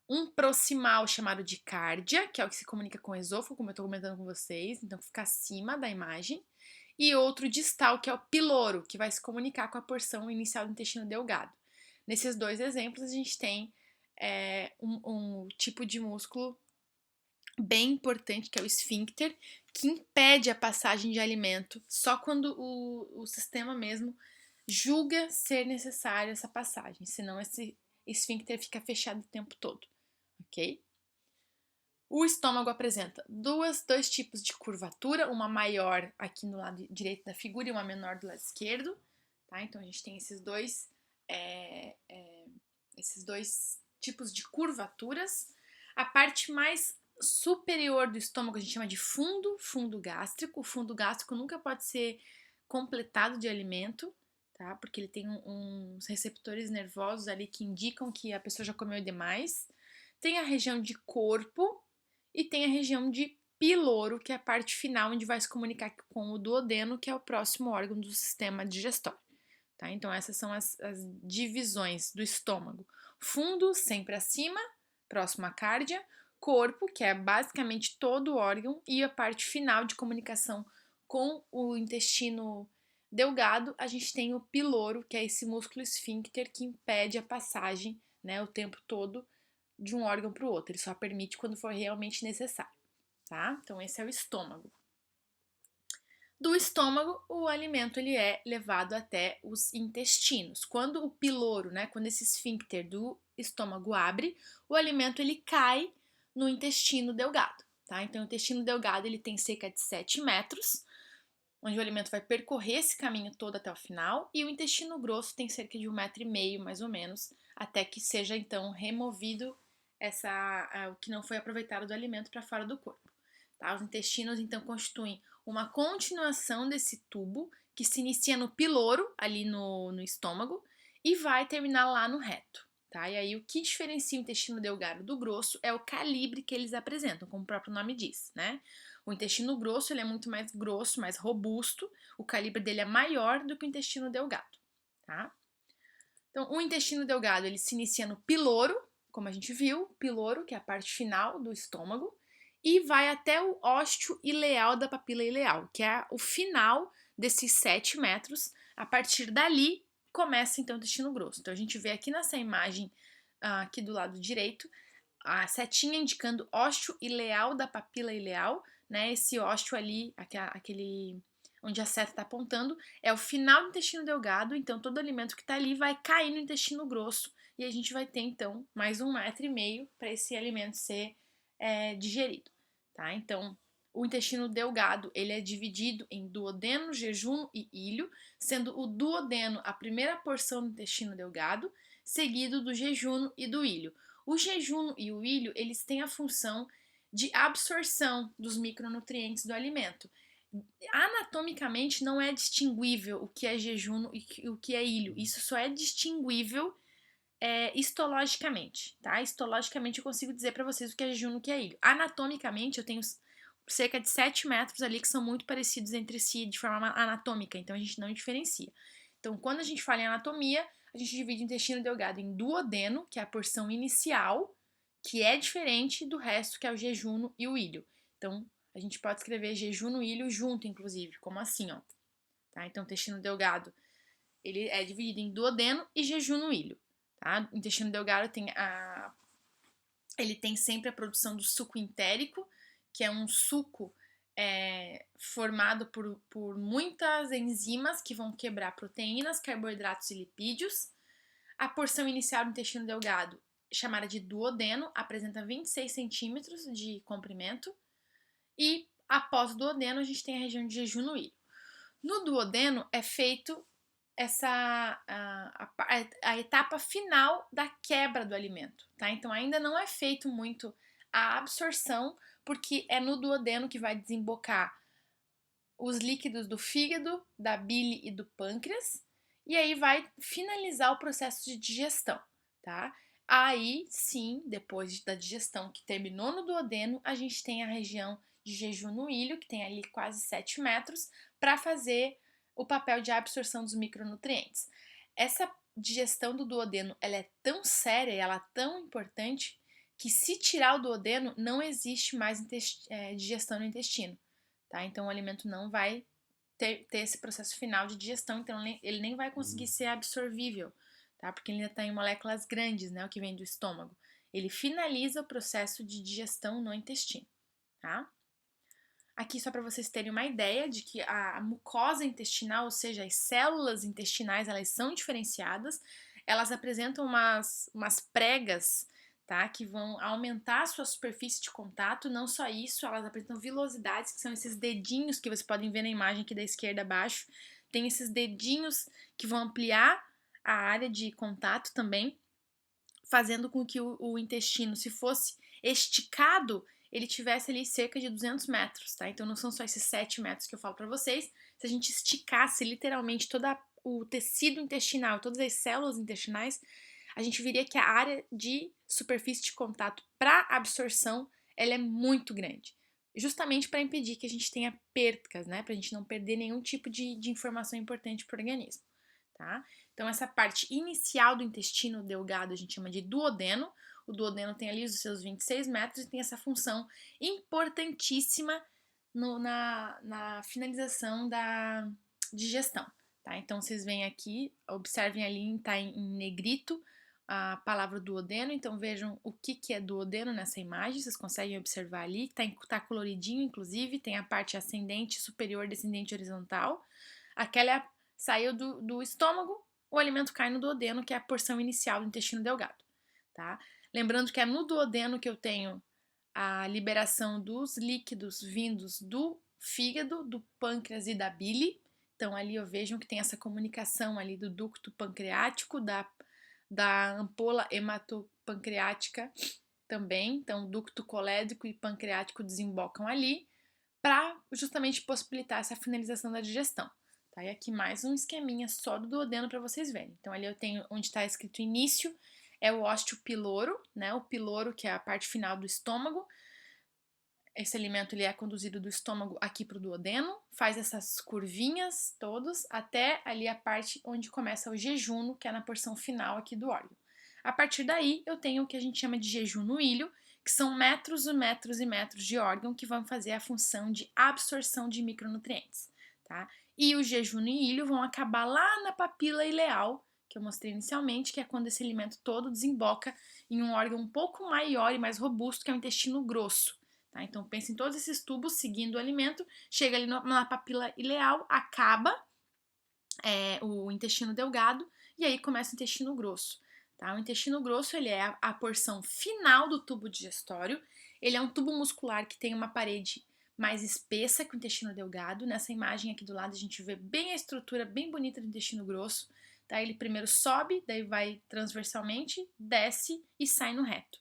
A: um proximal chamado de cárdia, que é o que se comunica com o esôfago, como eu estou comentando com vocês, então fica acima da imagem, e outro distal, que é o piloro, que vai se comunicar com a porção inicial do intestino delgado. Nesses dois exemplos, a gente tem um tipo de músculo bem importante, que é o esfíncter, que impede a passagem de alimento só quando o sistema mesmo julga ser necessário essa passagem, senão esse esfíncter fica fechado o tempo todo, ok? O estômago apresenta dois tipos de curvatura, uma maior aqui no lado direito da figura e uma menor do lado esquerdo, tá? Então a gente tem esses dois tipos de curvaturas. A parte mais superior do estômago a gente chama de fundo gástrico. O fundo gástrico nunca pode ser completado de alimento, tá? Porque ele tem uns receptores nervosos ali que indicam que a pessoa já comeu demais. Tem a região de corpo e tem a região de piloro, que é a parte final onde vai se comunicar com o duodeno, que é o próximo órgão do sistema digestório. Tá? Então essas são as divisões do estômago. Fundo, sempre acima, próximo à cárdia. Corpo, que é basicamente todo o órgão, e a parte final de comunicação com o intestino delgado, a gente tem o piloro, que é esse músculo esfíncter que impede a passagem, né, o tempo todo de um órgão para o outro. Ele só permite quando for realmente necessário, tá? Então esse é o estômago. Do estômago, o alimento ele é levado até os intestinos. Quando o piloro, né, quando esse esfíncter do estômago abre, o alimento ele cai no intestino delgado, tá? Então o intestino delgado ele tem cerca de 7 metros, onde o alimento vai percorrer esse caminho todo até o final, e o intestino grosso tem cerca de 1,5 m, mais ou menos, até que seja então removido o que não foi aproveitado do alimento para fora do corpo. Tá? Os intestinos então constituem uma continuação desse tubo que se inicia no piloro, ali no estômago, e vai terminar lá no reto. Tá? E aí o que diferencia o intestino delgado do grosso é o calibre que eles apresentam, como o próprio nome diz, né? O intestino grosso ele é muito mais grosso, mais robusto, o calibre dele é maior do que o intestino delgado, tá? Então, o intestino delgado ele se inicia no piloro, como a gente viu, piloro, que é a parte final do estômago, e vai até o ósteo ileal da papila ileal, que é o final desses 7 metros. A partir dali, começa então o intestino grosso. Então, a gente vê aqui nessa imagem, aqui do lado direito, a setinha indicando ósteo ileal da papila ileal, né? Esse ósteo ali, aquele onde a seta está apontando, é o final do intestino delgado, então todo alimento que está ali vai cair no intestino grosso e a gente vai ter então mais 1,5 m para esse alimento ser digerido, tá? Então o intestino delgado ele é dividido em duodeno, jejuno e ilho, sendo o duodeno a primeira porção do intestino delgado, seguido do jejuno e do ilho. O jejuno e o ilho eles têm a função de absorção dos micronutrientes do alimento. Anatomicamente não é distinguível o que é jejuno e o que é ilho. Isso só é distinguível histologicamente, tá? Histologicamente eu consigo dizer para vocês o que é jejum e o que é ilho. Anatomicamente eu tenho cerca de 7 metros ali que são muito parecidos entre si de forma anatômica, então a gente não diferencia. Então, quando a gente fala em anatomia, a gente divide o intestino delgado em duodeno, que é a porção inicial, que é diferente do resto, que é o jejuno e o ilho. Então, a gente pode escrever jejuno e ilho junto, inclusive, como assim, ó. Tá? Então, o intestino delgado, ele é dividido em duodeno e jejuno e ilho. Tá? O intestino delgado ele tem sempre a produção do suco entérico, que é um suco formado por muitas enzimas que vão quebrar proteínas, carboidratos e lipídios. A porção inicial do intestino delgado, chamada de duodeno, apresenta 26 centímetros de comprimento. E após o duodeno, a gente tem a região de jejuno ilho. No duodeno é feito a etapa final da quebra do alimento, tá? Então ainda não é feito muito a absorção, porque é no duodeno que vai desembocar os líquidos do fígado, da bile e do pâncreas, e aí vai finalizar o processo de digestão, tá? Aí sim, depois da digestão que terminou no duodeno, a gente tem a região de jejuno ilho, que tem ali quase 7 metros, para fazer o papel de absorção dos micronutrientes. Essa digestão do duodeno, ela é tão séria, ela é tão importante, que se tirar o duodeno, não existe mais digestão no intestino. Tá? Então o alimento não vai ter esse processo final de digestão, então ele nem vai conseguir ser absorvível, tá? Porque ele ainda está em moléculas grandes, né? O que vem do estômago. Ele finaliza o processo de digestão no intestino, tá? Aqui só para vocês terem uma ideia de que a mucosa intestinal, ou seja, as células intestinais, elas são diferenciadas, elas apresentam umas pregas, tá, que vão aumentar a sua superfície de contato. Não só isso, elas apresentam vilosidades, que são esses dedinhos que vocês podem ver na imagem aqui da esquerda abaixo. Tem esses dedinhos que vão ampliar a área de contato também, fazendo com que o intestino, se fosse esticado, ele tivesse ali cerca de 200 metros, tá? Então não são só esses 7 metros que eu falo para vocês. Se a gente esticasse literalmente todo o tecido intestinal, todas as células intestinais, a gente veria que a área de superfície de contato para absorção, ela é muito grande. Justamente para impedir que a gente tenha percas, né? Para a gente não perder nenhum tipo de informação importante para o organismo, tá? Então, essa parte inicial do intestino delgado a gente chama de duodeno. O duodeno tem ali os seus 26 metros e tem essa função importantíssima na finalização da digestão. Tá? Então, vocês veem aqui, observem ali, está em negrito a palavra duodeno. Então, vejam o que é duodeno nessa imagem. Vocês conseguem observar ali, tá coloridinho, inclusive, tem a parte ascendente, superior, descendente, horizontal. Aquela saiu do estômago, o alimento cai no duodeno, que é a porção inicial do intestino delgado, tá? Lembrando que é no duodeno que eu tenho a liberação dos líquidos vindos do fígado, do pâncreas e da bile. Então ali eu vejo que tem essa comunicação ali do ducto pancreático, da ampola hematopancreática também. Então ducto colédrico e pancreático desembocam ali para justamente possibilitar essa finalização da digestão. Tá? E aqui mais um esqueminha só do duodeno para vocês verem. Então ali eu tenho onde está escrito início, é o ósteo piloro, né? O piloro, que é a parte final do estômago. Esse alimento ele é conduzido do estômago aqui para o duodeno, faz essas curvinhas todos até ali a parte onde começa o jejuno, que é na porção final aqui do órgão. A partir daí eu tenho o que a gente chama de jejuno ilho, que são metros e metros e metros de órgão que vão fazer a função de absorção de micronutrientes, tá? E o jejuno e ilho vão acabar lá na papila ileal, que eu mostrei inicialmente, que é quando esse alimento todo desemboca em um órgão um pouco maior e mais robusto, que é o intestino grosso. Tá? Então, pense em todos esses tubos seguindo o alimento, chega ali na papila ileal, acaba o intestino delgado e aí começa o intestino grosso. Tá? O intestino grosso ele é a porção final do tubo digestório. Ele é um tubo muscular que tem uma parede mais espessa que o intestino delgado. Nessa imagem aqui do lado a gente vê bem a estrutura bem bonita do intestino grosso. Tá? Ele primeiro sobe, daí vai transversalmente, desce e sai no reto.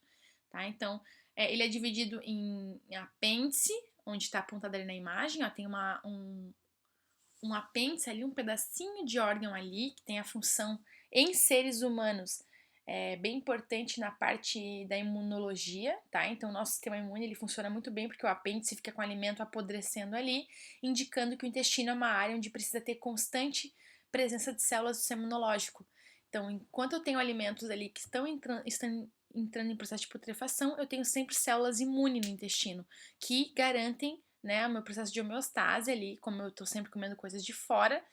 A: Tá? Então, ele é dividido em apêndice, onde está apontado ali na imagem, ó, tem um apêndice ali, um pedacinho de órgão ali, que tem a função em seres humanos é bem importante na parte da imunologia, tá? Então, o nosso sistema imune ele funciona muito bem porque o apêndice fica com o alimento apodrecendo ali, indicando que o intestino é uma área onde precisa ter constante presença de células do sistema imunológico. Então, enquanto eu tenho alimentos ali que estão entrando em processo de putrefação, eu tenho sempre células imunes no intestino, que garantem, né, o meu processo de homeostase ali, como eu estou sempre comendo coisas de fora,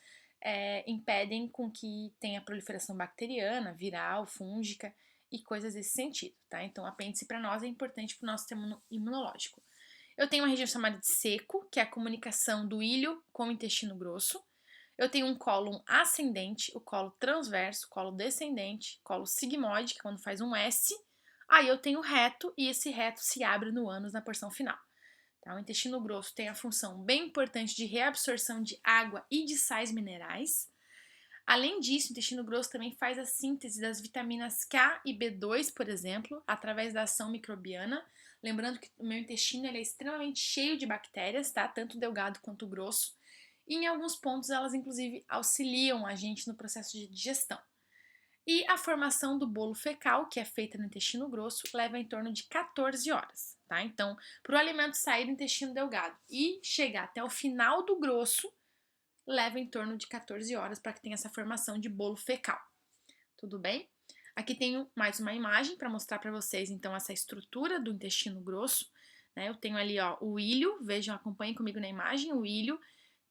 A: impedem com que tenha proliferação bacteriana, viral, fúngica e coisas desse sentido, tá? Então, o apêndice para nós é importante para o nosso sistema imunológico. Eu tenho uma região chamada de seco, que é a comunicação do ilho com o intestino grosso. Eu tenho um cólon ascendente, o colo transverso, colo descendente, colo sigmoide, que é quando faz um S. Aí eu tenho reto, e esse reto se abre no ânus na porção final. Tá? O intestino grosso tem a função bem importante de reabsorção de água e de sais minerais. Além disso, o intestino grosso também faz a síntese das vitaminas K e B2, por exemplo, através da ação microbiana. Lembrando que o meu intestino ele é extremamente cheio de bactérias, tá? Tanto delgado quanto grosso. E em alguns pontos elas, inclusive, auxiliam a gente no processo de digestão. E a formação do bolo fecal, que é feita no intestino grosso, leva em torno de 14 horas, tá? Então, para o alimento sair do intestino delgado e chegar até o final do grosso, leva em torno de 14 horas para que tenha essa formação de bolo fecal. Tudo bem? Aqui tenho mais uma imagem para mostrar para vocês, então, essa estrutura do intestino grosso. Né? Eu tenho ali, ó, o ilho, vejam, acompanhem comigo na imagem, o ilho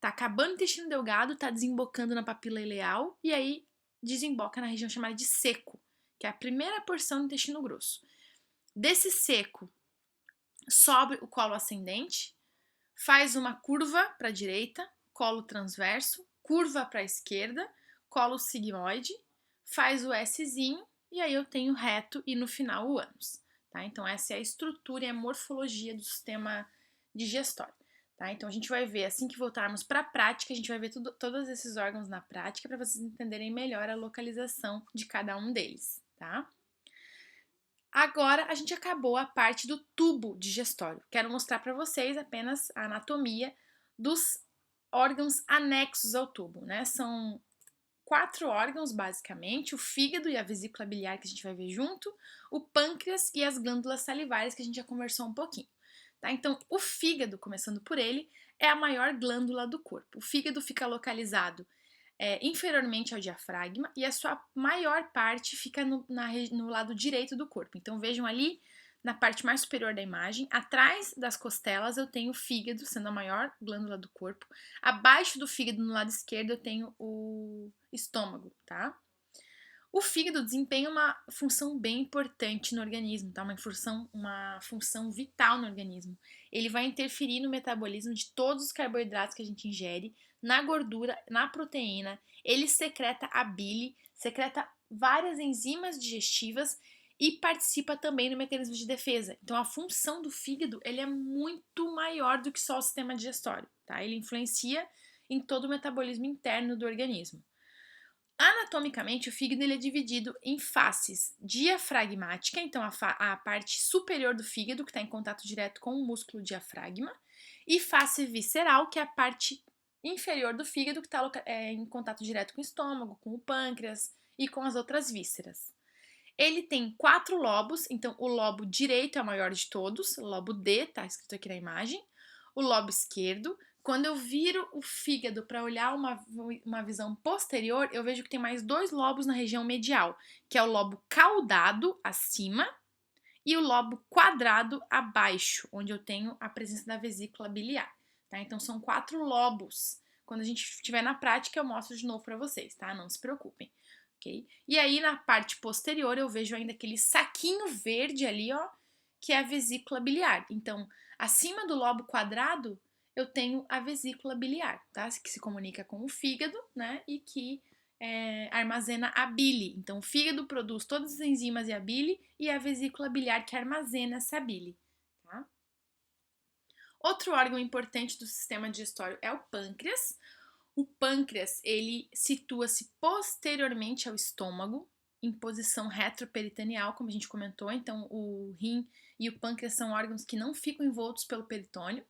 A: tá acabando no intestino delgado, tá desembocando na papila ileal e aí desemboca na região chamada de seco, que é a primeira porção do intestino grosso. Desse seco, sobe o colo ascendente, faz uma curva para a direita, colo transverso, curva para a esquerda, colo sigmoide, faz o Szinho e aí eu tenho reto e no final o ânus. Tá? Então essa é a estrutura e a morfologia do sistema digestório. Tá? Então a gente vai ver, assim que voltarmos para a prática, a gente vai ver todos esses órgãos na prática para vocês entenderem melhor a localização de cada um deles. Tá? Agora a gente acabou a parte do tubo digestório. Quero mostrar para vocês apenas a anatomia dos órgãos anexos ao tubo, né? São 4 órgãos, basicamente: o fígado e a vesícula biliar, que a gente vai ver junto, o pâncreas e as glândulas salivares, que a gente já conversou um pouquinho. Tá? Então, o fígado, começando por ele, é a maior glândula do corpo. O fígado fica localizado inferiormente ao diafragma e a sua maior parte fica no lado direito do corpo. Então vejam ali na parte mais superior da imagem, atrás das costelas eu tenho o fígado, sendo a maior glândula do corpo. Abaixo do fígado, no lado esquerdo, eu tenho o estômago, tá? O fígado desempenha uma função bem importante no organismo, tá? Uma função vital no organismo. Ele vai interferir no metabolismo de todos os carboidratos que a gente ingere, na gordura, na proteína. Ele secreta a bile, secreta várias enzimas digestivas e participa também no mecanismo de defesa. Então, a função do fígado ele é muito maior do que só o sistema digestório, tá? Ele influencia em todo o metabolismo interno do organismo. Anatomicamente, o fígado ele é dividido em faces diafragmática, então a parte superior do fígado, que está em contato direto com o músculo diafragma, e face visceral, que é a parte inferior do fígado, que está em contato direto com o estômago, com o pâncreas e com as outras vísceras. Ele tem 4 lobos, então o lobo direito é o maior de todos, lobo D, está escrito aqui na imagem, o lobo esquerdo. Quando eu viro o fígado para olhar uma visão posterior, eu vejo que tem mais 2 lobos na região medial, que é o lobo caudado acima e o lobo quadrado abaixo, onde eu tenho a presença da vesícula biliar. Tá? Então são 4 lobos. Quando a gente estiver na prática, eu mostro de novo para vocês, tá? Não se preocupem. Okay? E aí na parte posterior eu vejo ainda aquele saquinho verde ali, ó, que é a vesícula biliar. Então, acima do lobo quadrado, eu tenho a vesícula biliar, tá? Que se comunica com o fígado, né? E que armazena a bile. Então, o fígado produz todas as enzimas e a bile, e a vesícula biliar que armazena essa bile, tá? Outro órgão importante do sistema digestório é o pâncreas. O pâncreas, ele situa-se posteriormente ao estômago, em posição retroperitoneal, como a gente comentou. Então, o rim e o pâncreas são órgãos que não ficam envoltos pelo peritônio.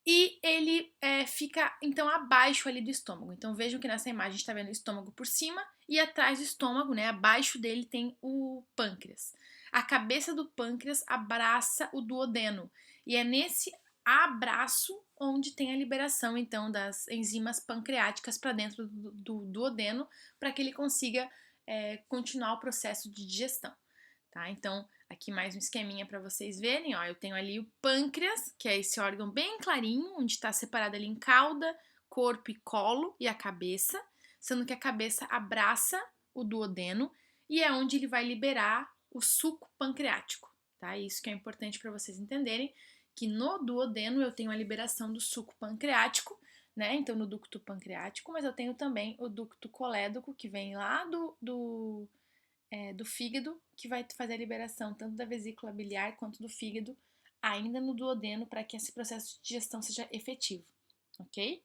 A: e ele fica, então, abaixo ali do estômago. Então, vejam que nessa imagem a gente está vendo o estômago por cima e atrás do estômago, né, abaixo dele tem o pâncreas. A cabeça do pâncreas abraça o duodeno e é nesse abraço onde tem a liberação, então, das enzimas pancreáticas para dentro do duodeno para que ele consiga continuar o processo de digestão, tá? Então, aqui mais um esqueminha para vocês verem, ó, eu tenho ali o pâncreas, que é esse órgão bem clarinho, onde está separado ali em cauda, corpo e colo e a cabeça, sendo que a cabeça abraça o duodeno e é onde ele vai liberar o suco pancreático, tá? Isso que é importante para vocês entenderem, que no duodeno eu tenho a liberação do suco pancreático, né? Então, no ducto pancreático, mas eu tenho também o ducto colédoco, que vem lá do fígado, que vai fazer a liberação tanto da vesícula biliar quanto do fígado, ainda no duodeno, para que esse processo de digestão seja efetivo, ok?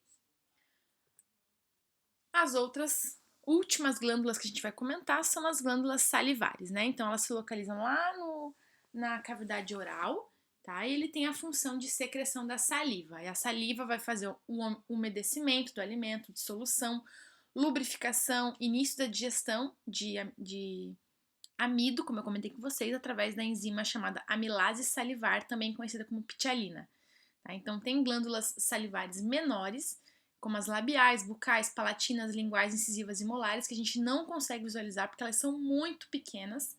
A: As outras últimas glândulas que a gente vai comentar são as glândulas salivares, né? Então, elas se localizam lá na cavidade oral, tá? E ele tem a função de secreção da saliva. E a saliva vai fazer o umedecimento do alimento, dissolução, lubrificação, início da digestão de amido, como eu comentei com vocês, através da enzima chamada amilase salivar, também conhecida como ptialina. Tá? Então, tem glândulas salivares menores, como as labiais, bucais, palatinas, linguais, incisivas e molares, que a gente não consegue visualizar porque elas são muito pequenas.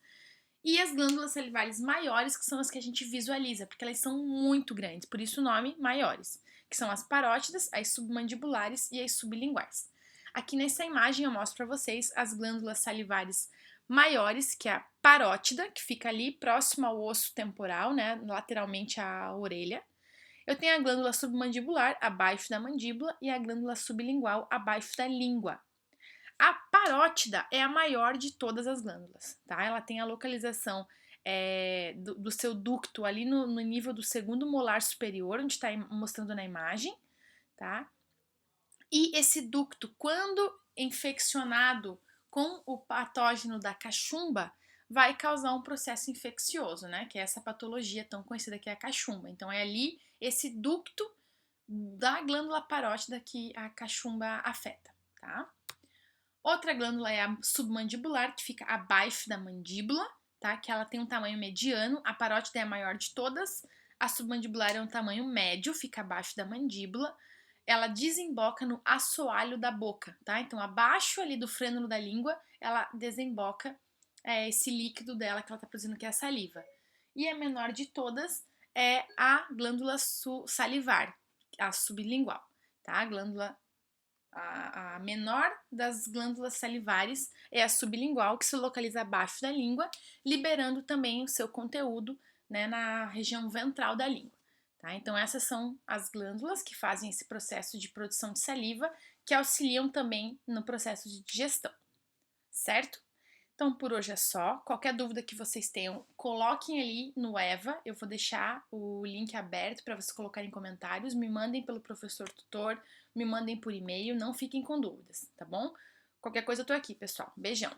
A: E as glândulas salivares maiores, que são as que a gente visualiza, porque elas são muito grandes, por isso o nome maiores, que são as parótidas, as submandibulares e as sublinguais. Aqui nessa imagem eu mostro para vocês as glândulas salivares maiores, que é a parótida, que fica ali próximo ao osso temporal, né, lateralmente à orelha. Eu tenho a glândula submandibular abaixo da mandíbula e a glândula sublingual abaixo da língua. A parótida é a maior de todas as glândulas, tá? Ela tem a localização do seu ducto ali no nível do segundo molar superior, onde está mostrando na imagem, tá? E esse ducto, quando infeccionado com o patógeno da cachumba, vai causar um processo infeccioso, né? Que é essa patologia tão conhecida que é a cachumba. Então, é ali esse ducto da glândula parótida que a cachumba afeta, tá? Outra glândula é a submandibular, que fica abaixo da mandíbula, tá? Que ela tem um tamanho mediano. A parótida é a maior de todas. A submandibular é um tamanho médio, fica abaixo da mandíbula. Ela desemboca no assoalho da boca, tá? Então, abaixo ali do frênulo da língua, ela desemboca esse líquido dela que ela tá produzindo, que é a saliva. E a menor de todas é a glândula salivar, a sublingual, tá? A glândula a menor das glândulas salivares é a sublingual, que se localiza abaixo da língua, liberando também o seu conteúdo, né, na região ventral da língua. Tá? Então, essas são as glândulas que fazem esse processo de produção de saliva, que auxiliam também no processo de digestão, certo? Então, por hoje é só. Qualquer dúvida que vocês tenham, coloquem ali no EVA. Eu vou deixar o link aberto para vocês colocarem comentários. Me mandem pelo professor tutor, me mandem por e-mail. Não fiquem com dúvidas, tá bom? Qualquer coisa eu tô aqui, pessoal. Beijão!